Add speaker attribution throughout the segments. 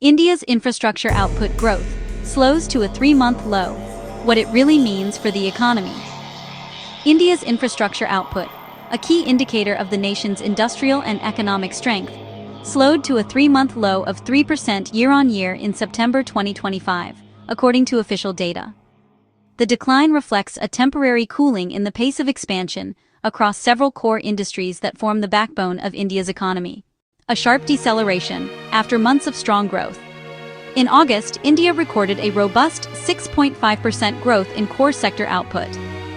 Speaker 1: India's infrastructure output growth slows to a 3-month low. What it really means for the economy. India's infrastructure output, a key indicator of the nation's industrial and economic strength, slowed to a 3-month low of 3% year-on-year in September 2025, according to official data. The decline reflects a temporary cooling in the pace of expansion across several core industries that form the backbone of India's economy. A sharp deceleration after months of strong growth. In August, India recorded a robust 6.5% growth in core sector output,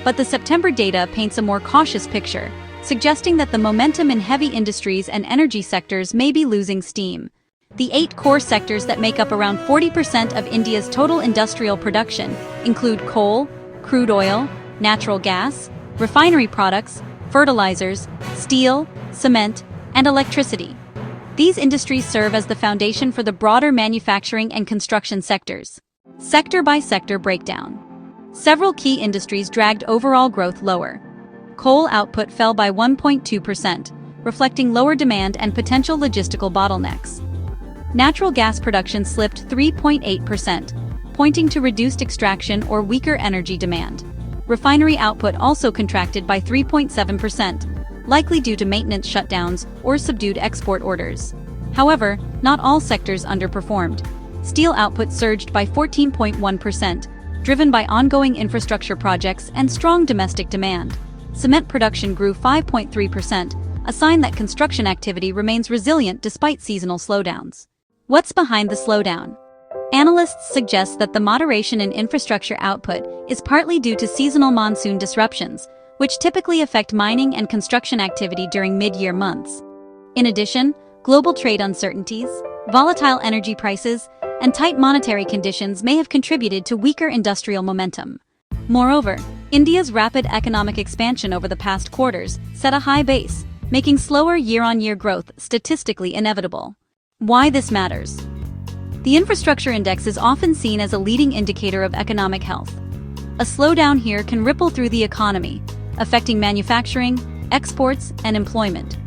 Speaker 1: but the September data paints a more cautious picture, suggesting that the momentum in heavy industries and energy sectors may be losing steam. The 8 core sectors that make up around 40% of India's total industrial production include coal, crude oil, natural gas, refinery products, fertilizers, steel, cement, and electricity. These industries serve as the foundation for the broader manufacturing and construction sectors. Sector-by-sector breakdown. Several key industries dragged overall growth lower. Coal output fell by 1.2%, reflecting lower demand and potential logistical bottlenecks. Natural gas production slipped 3.8%, pointing to reduced extraction or weaker energy demand. Refinery output also contracted by 3.7%, likely due to maintenance shutdowns or subdued export orders. However, not all sectors underperformed. Steel output surged by 14.1%, driven by ongoing infrastructure projects and strong domestic demand. Cement production grew 5.3%, a sign that construction activity remains resilient despite seasonal slowdowns. What's behind the slowdown? Analysts suggest that the moderation in infrastructure output is partly due to seasonal monsoon disruptions, which typically affect mining and construction activity during mid-year months. In addition, global trade uncertainties, volatile energy prices, and tight monetary conditions may have contributed to weaker industrial momentum. Moreover, India's rapid economic expansion over the past quarters set a high base, making slower year-on-year growth statistically inevitable. Why this matters? The infrastructure index is often seen as a leading indicator of economic health. A slowdown here can ripple through the economy, affecting manufacturing, exports, and employment.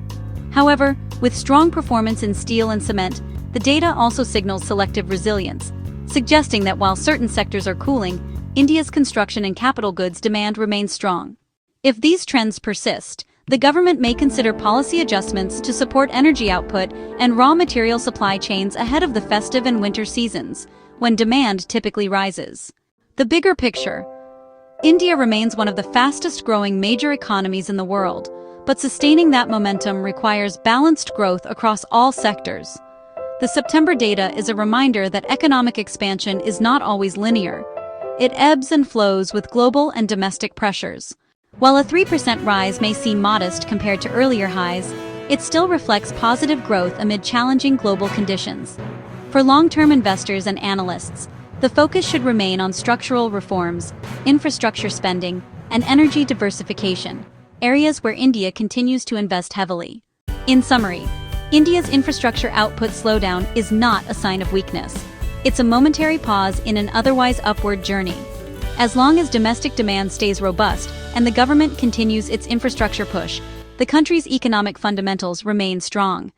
Speaker 1: However, with strong performance in steel and cement, the data also signals selective resilience, suggesting that while certain sectors are cooling, India's construction and capital goods demand remains strong. If these trends persist, the government may consider policy adjustments to support energy output and raw material supply chains ahead of the festive and winter seasons, when demand typically rises. The bigger picture. India remains one of the fastest-growing major economies in the world, but sustaining that momentum requires balanced growth across all sectors. The September data is a reminder that economic expansion is not always linear. It ebbs and flows with global and domestic pressures. While a 3% rise may seem modest compared to earlier highs, it still reflects positive growth amid challenging global conditions. For long-term investors and analysts, the focus should remain on structural reforms, infrastructure spending, and energy diversification, areas where India continues to invest heavily. In summary, India's infrastructure output slowdown is not a sign of weakness. It's a momentary pause in an otherwise upward journey. As long as domestic demand stays robust and the government continues its infrastructure push, the country's economic fundamentals remain strong.